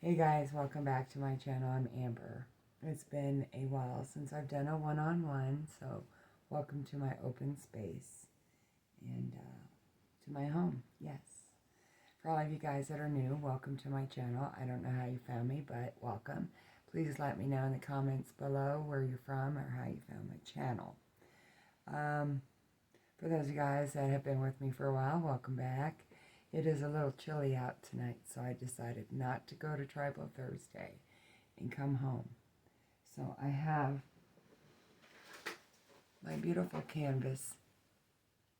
Hey guys, welcome back to my channel. I'm Amber. It's been a while since I've done a one-on-one, so welcome to my open space and to my home. Yes. For all of you guys that are new, welcome to my channel. I don't know how you found me, but welcome. Please let me know in the comments below where you're from or how you found my channel. For those of you guys that have been with me for a while, welcome back. It is a little chilly out tonight, so I decided not to go to Tribal Thursday and come home. So I have my beautiful canvas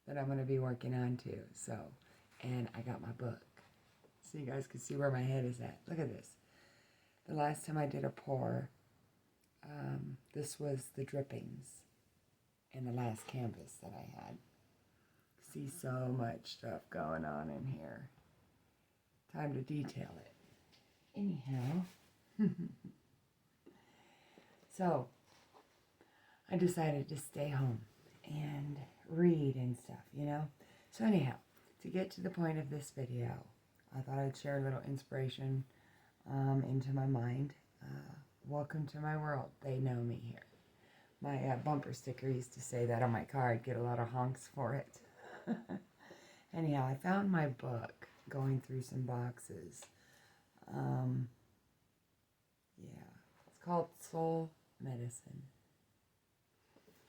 that I'm going to be working on too. And I got my book. So you guys can see where my head is at. Look at this. The last time I did a pour, this was the drippings in the last canvas that I had. See so much stuff going on in here. Time to detail it. Anyhow, so I decided to stay home and read and stuff. So anyhow, to get to the point of this video, I thought I'd share a little inspiration into my mind. Welcome to my world. They know me here. My bumper sticker used to say that on my car. I'd get a lot of honks for it. Anyhow, I found my book going through some boxes. It's called Soul Medicine.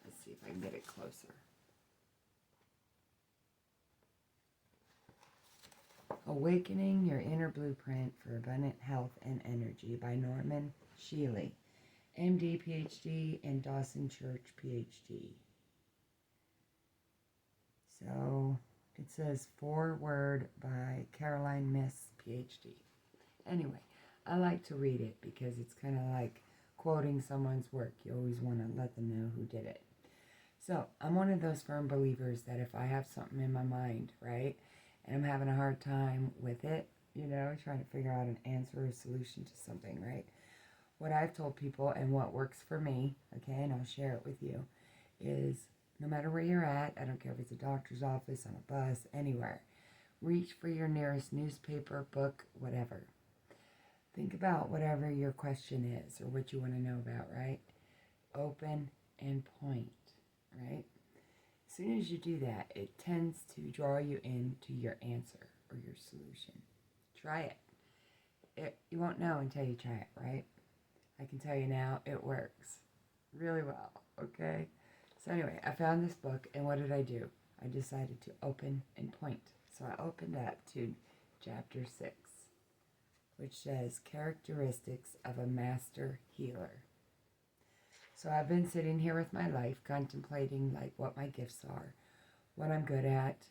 Let's see if I can get it closer. Awakening Your Inner Blueprint for Abundant Health and Energy by Norman Shealy, MD, PhD, and Dawson Church, PhD. So it says foreword by Caroline Miss, PhD. Anyway, I like to read it because it's kind of like quoting someone's work. You always want to let them know who did it. So I'm one of those firm believers that if I have something in my mind, right, and I'm having a hard time with it, trying to figure out an answer or a solution to something, right, what I've told people and what works for me, okay, and I'll share it with you, is no matter where you're at, I don't care if it's a doctor's office, on a bus, anywhere, reach for your nearest newspaper, book, whatever. Think about whatever your question is or what you want to know about, right? Open and point, right? As soon as you do that, it tends to draw you into your answer or your solution. Try it. You won't know until you try it, right? I can tell you now, it works really well, okay? So anyway, I found this book, and what did I do? I decided to open and point. So I opened up to chapter 6, which says Characteristics of a Master Healer. So I've been sitting here with my life, contemplating like what my gifts are, what I'm good at,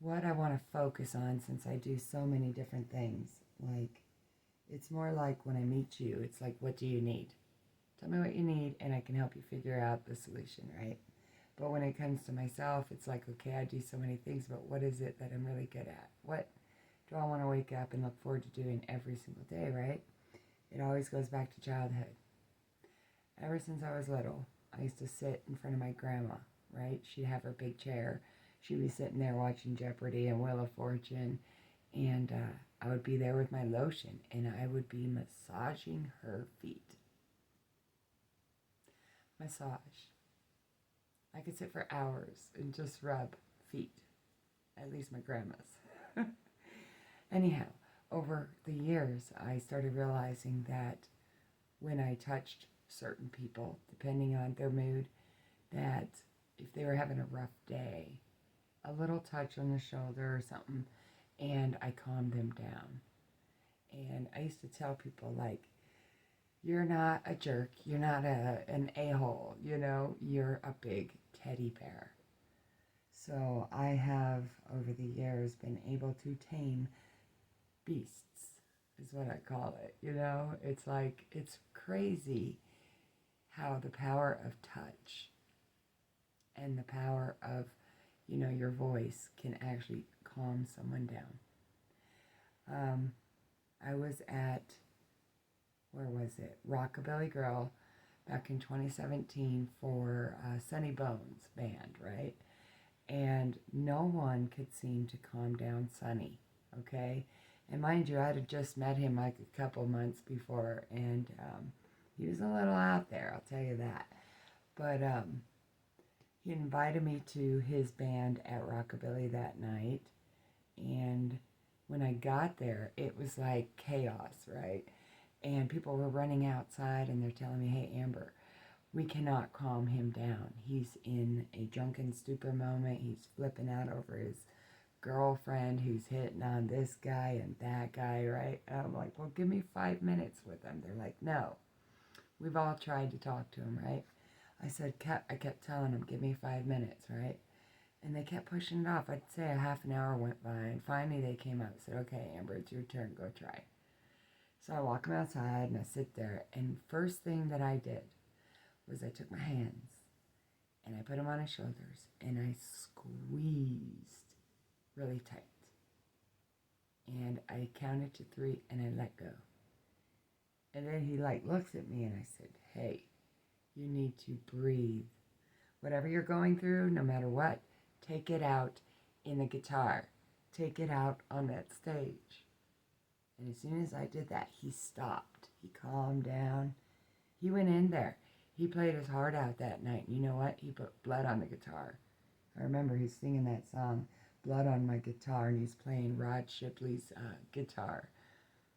what I want to focus on since I do so many different things. Like, it's more like when I meet you, it's like, what do you need? Tell me what you need and I can help you figure out the solution, right? But when it comes to myself, it's like, okay, I do so many things, but what is it that I'm really good at? What do I want to wake up and look forward to doing every single day, right? It always goes back to childhood. Ever since I was little, I used to sit in front of my grandma, right? She'd have her big chair. She'd be sitting there watching Jeopardy and Wheel of Fortune, and I would be there with my lotion, and I would be massaging her feet. Massage. I could sit for hours and just rub feet. At least my grandma's. Anyhow, over the years, I started realizing that when I touched certain people, depending on their mood, that if they were having a rough day, a little touch on the shoulder or something, and I calmed them down. And I used to tell people, like, you're not a jerk, you're not an a-hole, you're a big teddy bear. So I have, over the years, been able to tame beasts, is what I call it, It's like, it's crazy how the power of touch and the power of, your voice can actually calm someone down. I was at, where was it? Rockabilly Girl back in 2017 for Sunny Bones band, right? And no one could seem to calm down Sunny, okay? And mind you, I had just met him like a couple months before, and he was a little out there, I'll tell you that. But he invited me to his band at Rockabilly that night, and when I got there, it was like chaos, right? And people were running outside, and they're telling me, hey, Amber, we cannot calm him down. He's in a drunken stupor moment. He's flipping out over his girlfriend who's hitting on this guy and that guy, right? And I'm like, well, give me 5 minutes with him. They're like, no. We've all tried to talk to him, right? I kept telling them, give me 5 minutes, right? And they kept pushing it off. I'd say a half an hour went by, and finally they came out and said, okay, Amber, it's your turn. Go try. So I walk them outside, and I sit there, and first thing that I did was I took my hands, and I put them on his shoulders, and I squeezed really tight. And I counted to 3, and I let go. And then he looks at me, and I said, hey, you need to breathe. Whatever you're going through, no matter what, take it out in the guitar. Take it out on that stage. And as soon as I did that, he stopped. He calmed down. He went in there. He played his heart out that night. And you know what? He put blood on the guitar. I remember he's singing that song, Blood on My Guitar, and he's playing Rod Shipley's guitar.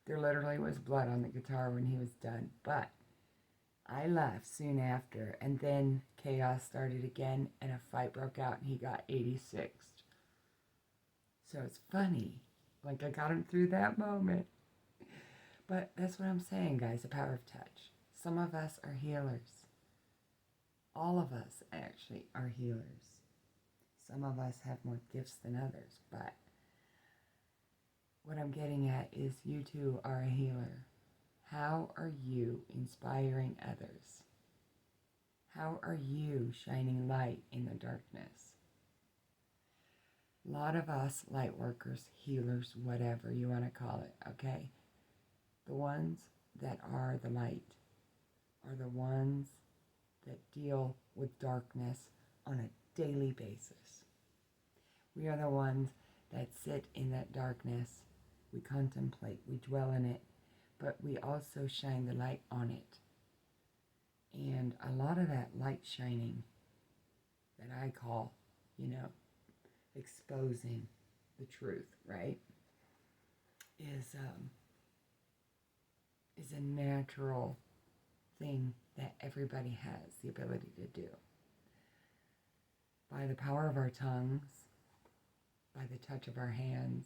There literally was blood on the guitar when he was done. But I left soon after, and then chaos started again, and a fight broke out, and he got 86th. So it's funny. Like, I got him through that moment. But that's what I'm saying, guys, the power of touch. Some of us are healers. All of us, actually, are healers. Some of us have more gifts than others, but what I'm getting at is you too are a healer. How are you inspiring others? How are you shining light in the darkness? A lot of us, light workers, healers, whatever you want to call it, okay? The ones that are the light are the ones that deal with darkness on a daily basis. We are the ones that sit in that darkness. We contemplate, we dwell in it, but we also shine the light on it. And a lot of that light shining that I call, exposing the truth, right, is a natural thing that everybody has the ability to do. By the power of our tongues, by the touch of our hands,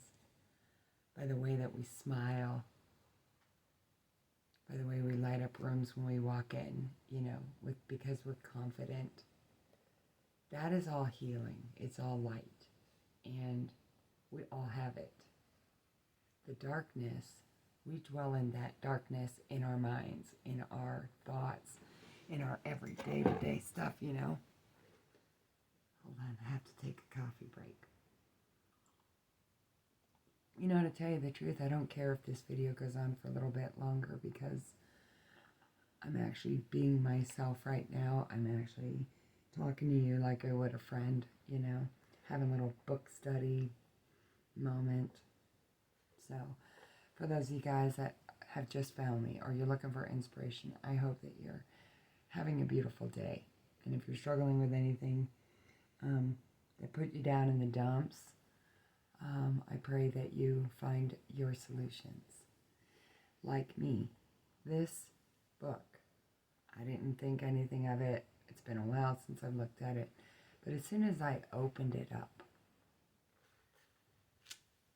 by the way that we smile, by the way we light up rooms when we walk in, because we're confident. That is all healing. It's all light. And we all have it. The darkness, we dwell in that darkness in our minds, in our thoughts, in our every day-to-day stuff, Hold on, I have to take a coffee break. To tell you the truth, I don't care if this video goes on for a little bit longer because I'm actually being myself right now. I'm actually talking to you like I would a friend, having a little book study moment. So, for those of you guys that have just found me or you're looking for inspiration, I hope that you're having a beautiful day. And if you're struggling with anything that put you down in the dumps, I pray that you find your solutions. Like me, this book, I didn't think anything of it. It's been a while since I've looked at it. But as soon as I opened it up,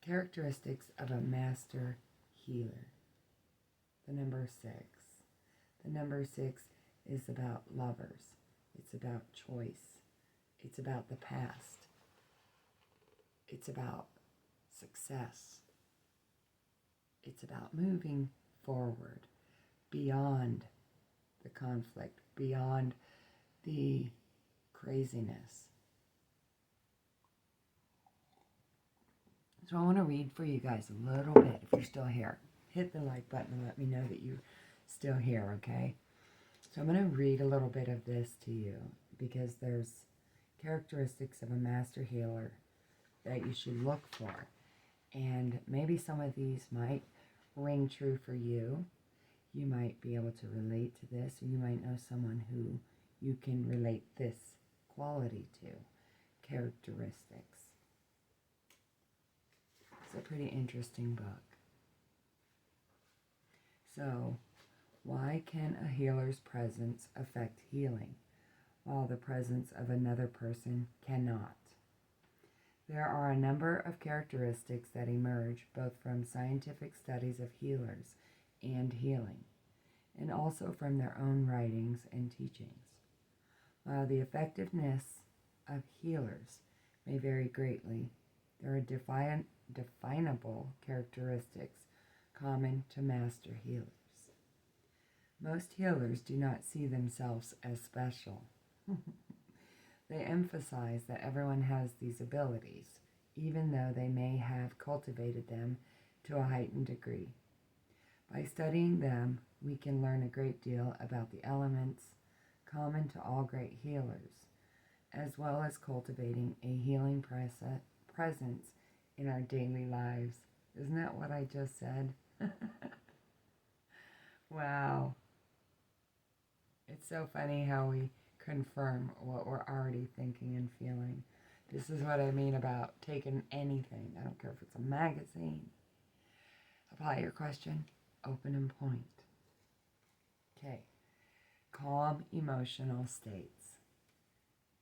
characteristics of a master healer. The number 6. The number 6 is about lovers. It's about choice. It's about the past. It's about success. It's about moving forward beyond the conflict, beyond the craziness. So I want to read for you guys a little bit if you're still here. Hit the like button and let me know that you're still here, okay? So I'm going to read a little bit of this to you because there's characteristics of a master healer that you should look for. And maybe some of these might ring true for you. You might be able to relate to this, or you might know someone who you can relate this quality to, characteristics. It's a pretty interesting book. So, why can a healer's presence affect healing, while the presence of another person cannot? There are a number of characteristics that emerge both from scientific studies of healers and healing, and also from their own writings and teachings. While the effectiveness of healers may vary greatly, there are definable characteristics common to master healers. Most healers do not see themselves as special. They emphasize that everyone has these abilities, even though they may have cultivated them to a heightened degree. By studying them, we can learn a great deal about the elements common to all great healers, as well as cultivating a healing presence in our daily lives. Isn't that what I just said? Wow. It's so funny how we confirm what we're already thinking and feeling. This is what I mean about taking anything. I don't care if it's a magazine. Apply your question, open and point. Okay. Calm emotional states.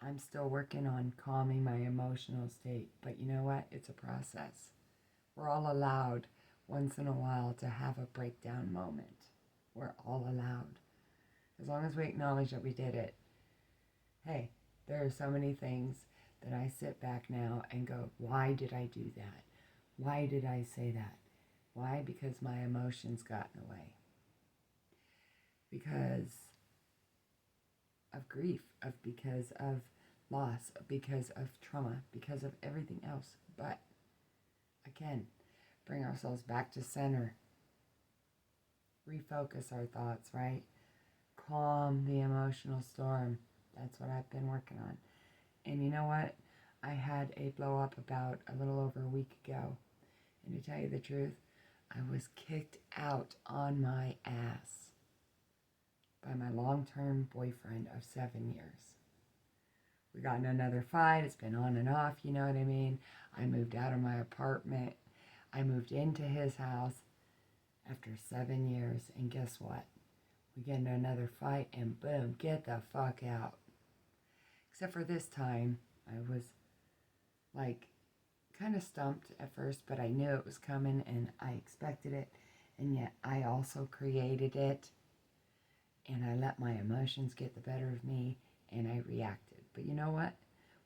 I'm still working on calming my emotional state, but you know what? It's a process. We're all allowed once in a while to have a breakdown moment. We're all allowed. As long as we acknowledge that we did it. Hey, there are so many things that I sit back now and go, why did I do that? Why did I say that? Why? Because my emotions got in the way. Because of grief, because of loss, because of trauma, because of everything else. But, again, bring ourselves back to center. Refocus our thoughts, right? Calm the emotional storm. That's what I've been working on. And you know what? I had a blow up about a little over a week ago. And to tell you the truth, I was kicked out on my ass by my long-term boyfriend of 7 years. We got in another fight. It's been on and off, you know what I mean? I moved out of my apartment. I moved into his house after 7 years. And guess what? We get into another fight and boom, get the fuck out. Except for this time, I was like kind of stumped at first, but I knew it was coming and I expected it. And yet I also created it. And I let my emotions get the better of me and I reacted. But you know what?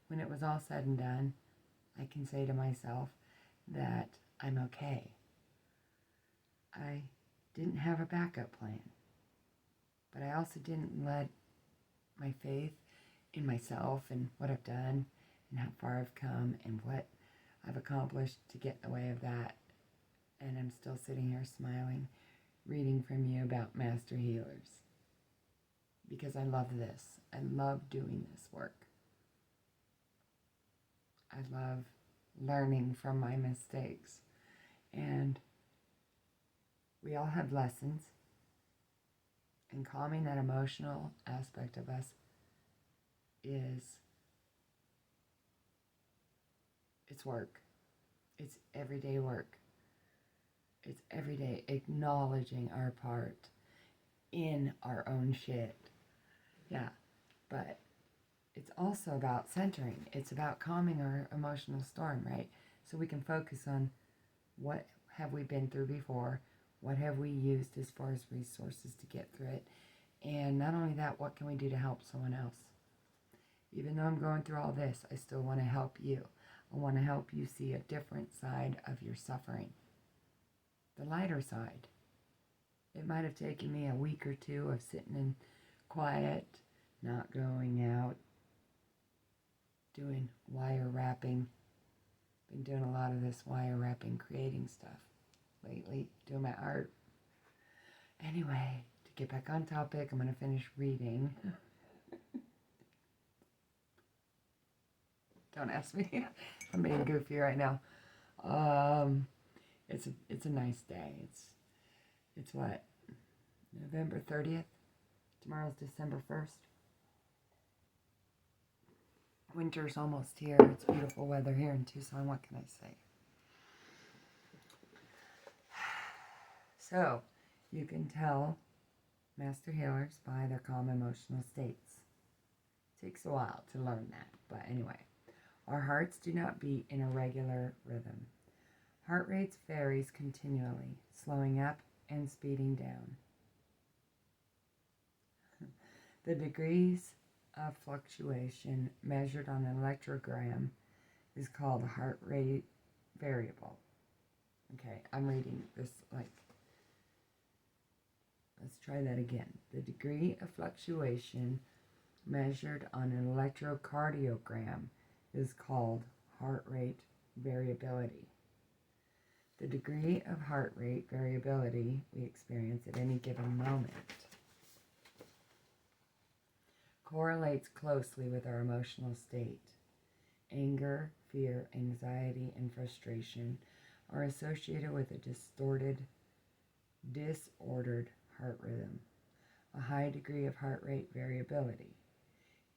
When it was all said and done, I can say to myself that I'm okay. I didn't have a backup plan. But I also didn't let my faith in myself and what I've done and how far I've come and what I've accomplished to get in the way of that. And I'm still sitting here smiling, reading from you about master healers. Because I love this. I love doing this work. I love learning from my mistakes. And we all have lessons. And calming that emotional aspect of us it's work. It's everyday work. It's everyday acknowledging our part in our own shit. Yeah, but it's also about centering. It's about calming our emotional storm, right? So we can focus on what have we been through before, what have we used as far as resources to get through it, and not only that, what can we do to help someone else? Even though I'm going through all this, I still want to help you. I want to help you see a different side of your suffering. The lighter side. It might have taken me a week or two of sitting in quiet, not going out, doing wire wrapping. Been doing a lot of this wire wrapping, creating stuff lately, doing my art. Anyway, to get back on topic, I'm going to finish reading. Don't ask me. I'm being goofy right now. It's a nice day. It's what, November 30th. Tomorrow's December 1st. Winter's almost here. It's beautiful weather here in Tucson. What can I say? So, you can tell master healers by their calm emotional states. It takes a while to learn that, but anyway. Our hearts do not beat in a regular rhythm. Heart rates varies continually, slowing up and speeding down. The degrees of fluctuation measured on an electrogram is called a heart rate variable. Okay, I'm reading this like, let's try that again. The degree of fluctuation measured on an electrocardiogram is called heart rate variability. The degree of heart rate variability we experience at any given moment correlates closely with our emotional state. Anger, fear, anxiety, and frustration are associated with a disordered heart rhythm, a high degree of heart rate variability.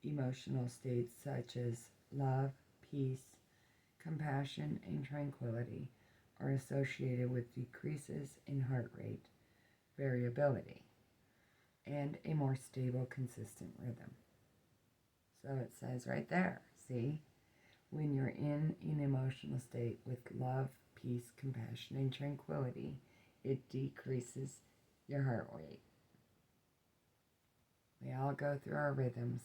Emotional states such as love, peace, compassion, and tranquility are associated with decreases in heart rate variability and a more stable, consistent rhythm. So it says right there, see, when you're in an emotional state with love, peace, compassion, and tranquility, it decreases your heart rate. We all go through our rhythms.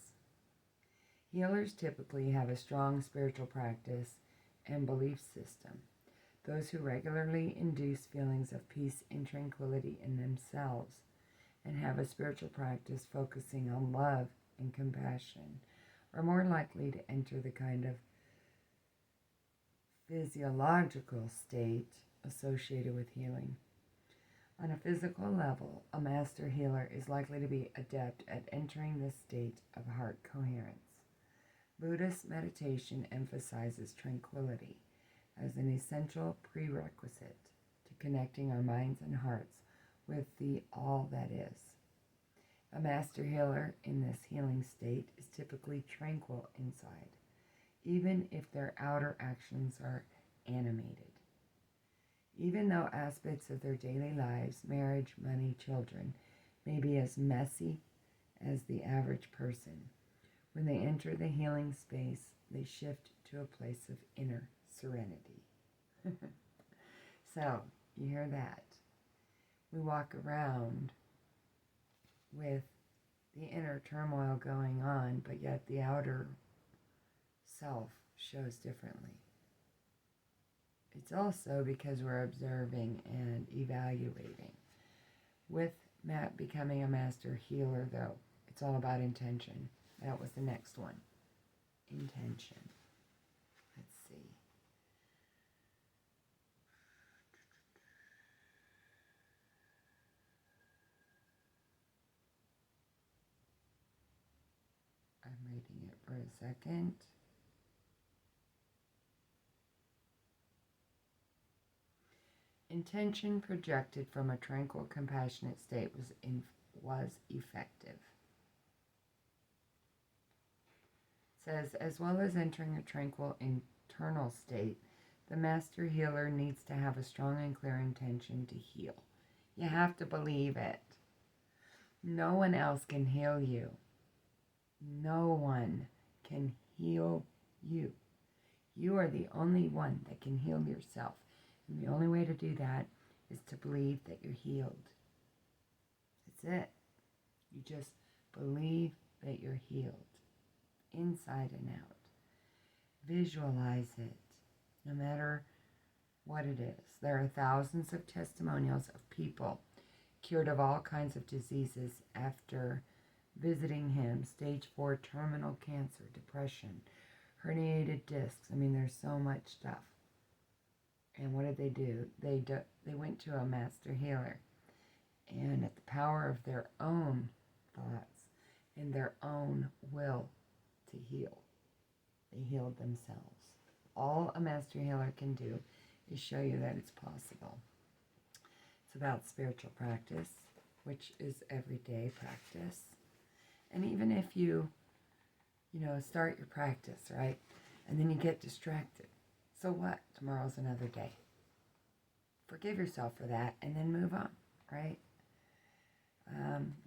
Healers typically have a strong spiritual practice and belief system. Those who regularly induce feelings of peace and tranquility in themselves and have a spiritual practice focusing on love and compassion are more likely to enter the kind of physiological state associated with healing. On a physical level, a master healer is likely to be adept at entering this state of heart coherence. Buddhist meditation emphasizes tranquility as an essential prerequisite to connecting our minds and hearts with the all that is. A master healer in this healing state is typically tranquil inside, even if their outer actions are animated. Even though aspects of their daily lives, marriage, money, children, may be as messy as the average person, when they enter the healing space, they shift to a place of inner serenity. So, you hear that? We walk around with the inner turmoil going on, but yet the outer self shows differently. It's also because we're observing and evaluating. With Matt becoming a master healer, though, it's all about intention. That was the next one. Intention. Let's see. I'm reading it for a second. Intention projected from a tranquil, compassionate state was effective. It says, as well as entering a tranquil internal state, the master healer needs to have a strong and clear intention to heal. You have to believe it. No one else can heal you. No one can heal you. You are the only one that can heal yourself. And the only way to do that is to believe that you're healed. That's it. You just believe that you're healed, inside and out. Visualize it, no matter what it is. There are thousands of testimonials of people cured of all kinds of diseases after visiting him. Stage 4 terminal cancer, depression, herniated discs. I mean, there's so much stuff. And what did they do? They went to a master healer, and at the power of their own thoughts and their own will to heal, they healed themselves. All a master healer can do to show you that it's possible. It's about spiritual practice, which is everyday practice. And even if you start your practice, right? And then you get distracted. So what? Tomorrow's another day. Forgive yourself for that and then move on, right?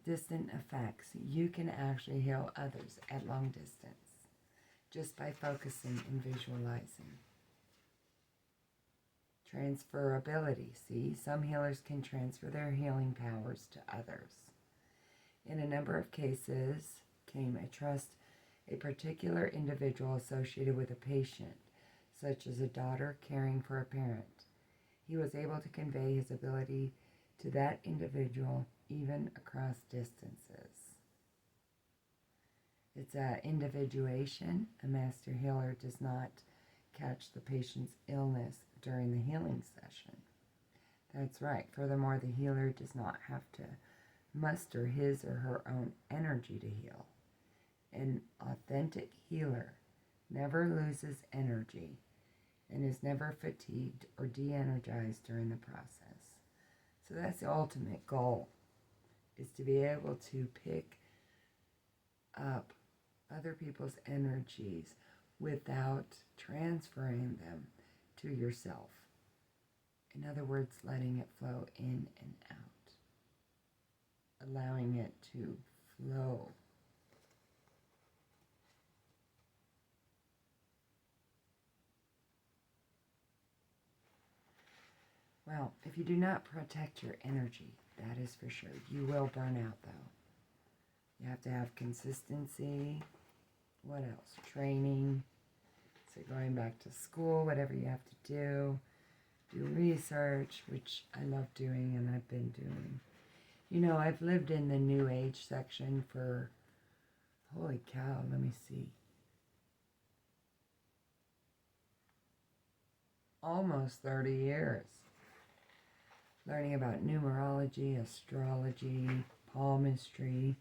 Distant effects. You can actually heal others at long distance just by focusing and visualizing. Transferability. See, some healers can transfer their healing powers to others. In a number of cases, came a trust a particular individual associated with a patient, such as a daughter caring for a parent. He was able to convey his ability to that individual even across distances. It's individuation. A master healer does not catch the patient's illness during the healing session. That's right. Furthermore, the healer does not have to muster his or her own energy to heal. An authentic healer never loses energy and is never fatigued or de-energized during the process. So that's the ultimate goal, is to be able to pick up other people's energies without transferring them to yourself. In other words, letting it flow in and out, allowing it to flow. Well, if you do not protect your energy, that is for sure. You will burn out, though. You have to have consistency. What else? Training. So going back to school, whatever you have to do. Do research, which I love doing and I've been doing. You know, I've lived in the New Age section for, holy cow, let me see, almost 30 years. Learning about numerology, astrology, palmistry.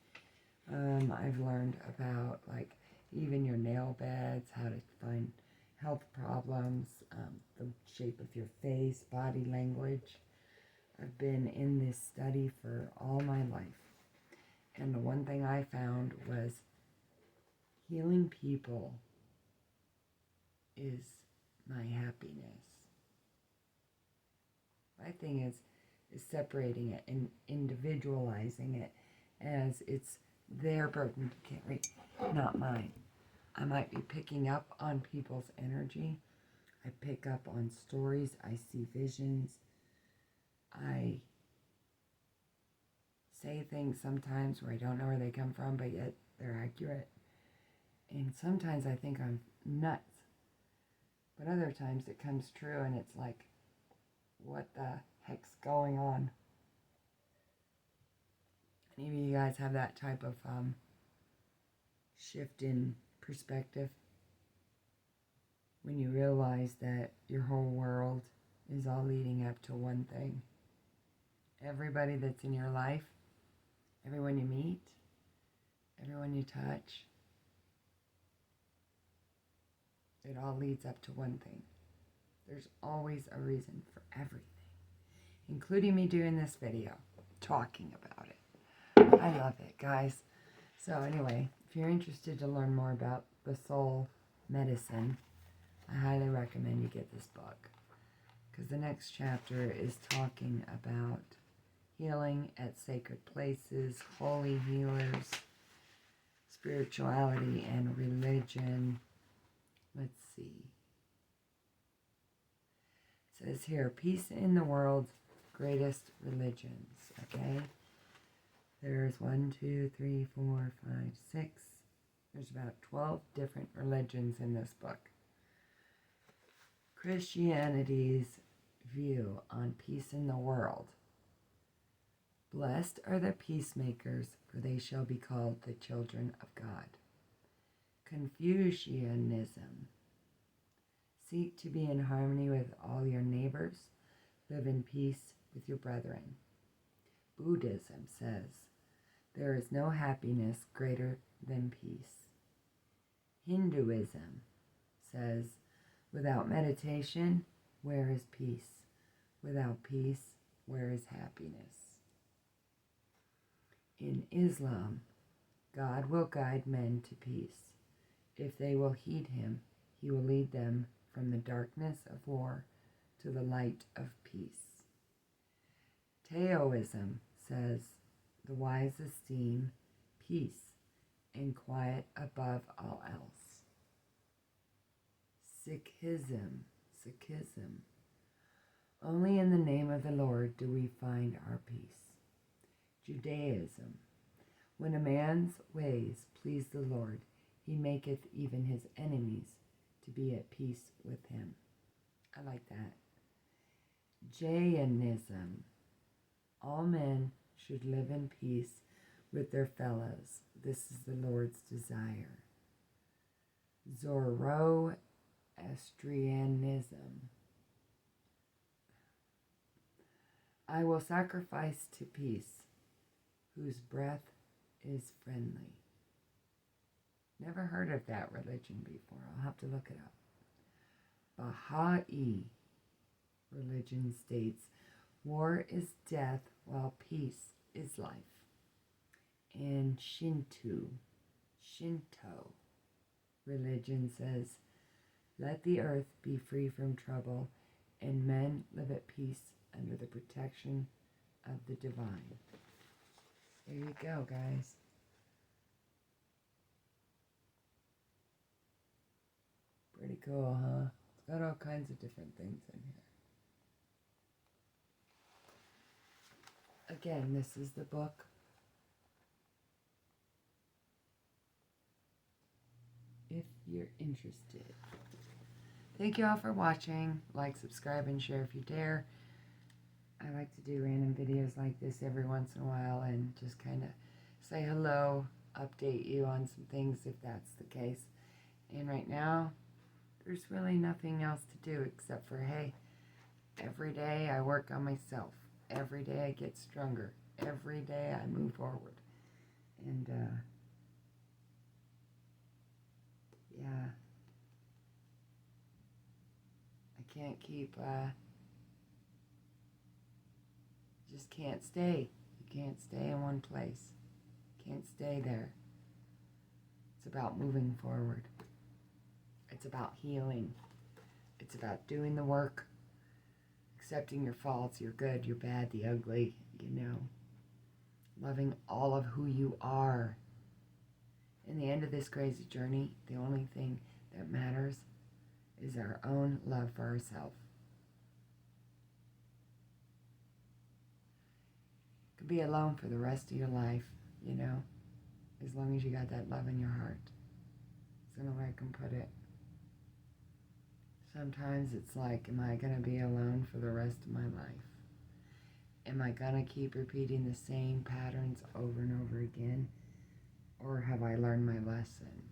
I've learned about, like, even your nail beds, how to find health problems, the shape of your face, body language. I've been in this study for all my life. And the one thing I found was healing people is my happiness. My thing is separating it and individualizing it as it's their burden to carry, not mine. I might be picking up on people's energy. I pick up on stories. I see visions. I say things sometimes where I don't know where they come from, but yet they're accurate. And sometimes I think I'm nuts. But other times it comes true and it's like, what the heck's going on? Any of you guys have that type of shift in perspective? When you realize that your whole world is all leading up to one thing. Everybody that's in your life, everyone you meet, everyone you touch, it all leads up to one thing. There's always a reason for everything, including me doing this video, talking about it. I love it, guys. So anyway, if you're interested to learn more about the soul medicine, I highly recommend you get this book, because the next chapter is talking about healing at sacred places, holy healers, spirituality, and religion. Let's see. It says here, peace in the world's greatest religions, okay? There's 1, 2, 3, 4, 5, 6. There's about 12 different religions in this book. Christianity's view on peace in the world. Blessed are the peacemakers, for they shall be called the children of God. Confucianism. Seek to be in harmony with all your neighbors. Live in peace with your brethren. Buddhism says, there is no happiness greater than peace. Hinduism says, without meditation, where is peace? Without peace, where is happiness? In Islam, God will guide men to peace. If they will heed him, he will lead them from the darkness of war to the light of peace. Taoism says the wise esteem peace and quiet above all else. Sikhism, only in the name of the Lord do we find our peace. Judaism, when a man's ways please the Lord, he maketh even his enemies to be at peace with him. I like that. Jainism, all men should live in peace with their fellows. This is the Lord's desire. Zoroastrianism, I will sacrifice to peace, whose breath is friendly. Never heard of that religion before. I'll have to look it up. Baha'i religion states, war is death while peace is life. And Shinto religion says, let the earth be free from trouble and men live at peace under the protection of the divine. There you go, guys. Pretty cool, huh? It's got all kinds of different things in here. Again, this is the book. If you're interested. Thank you all for watching. Like, subscribe, and share if you dare. I like to do random videos like this every once in a while and just kind of say hello, update you on some things if that's the case. And right now, there's really nothing else to do except for, hey, every day I work on myself. Every day I get stronger. Every day I move forward. And, yeah. I can't keep, just can't stay. You can't stay in one place. Can't stay there. It's about moving forward. It's about healing. It's about doing the work, accepting your faults, your good, your bad, the ugly, loving all of who you are. In the end of this crazy journey, the only thing that matters is our own love for ourselves. You could be alone for the rest of your life, as long as you got that love in your heart. That's the only way I can put it. Sometimes it's like, am I going to be alone for the rest of my life? Am I going to keep repeating the same patterns over and over again? Or have I learned my lesson?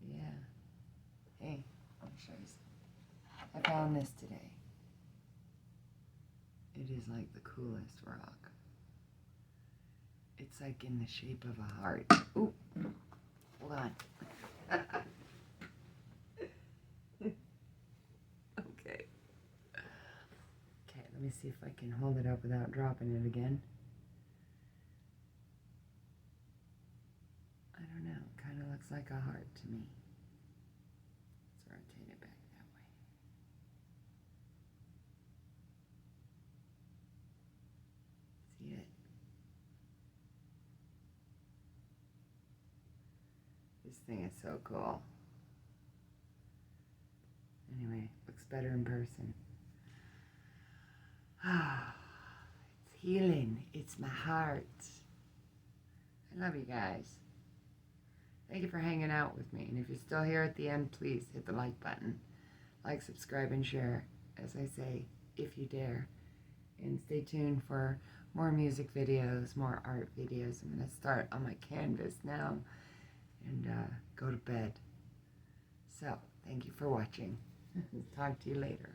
Yeah. Hey, I'll show you something. I found this today. It is like the coolest rock. It's like in the shape of a heart. Ooh. Hold on. Okay. Okay, let me see if I can hold it up without dropping it again. I don't know. It kind of looks like a heart to me. Let's rotate it back that way. See it? This thing is so cool. Anyway, looks better in person. It's healing. It's my heart. I love you guys. Thank you for hanging out with me. And if you're still here at the end, please hit the like button. Like, subscribe, and share, as I say, if you dare. And stay tuned for more music videos, more art videos. I'm going to start on my canvas now and go to bed. So, thank you for watching. Talk to you later.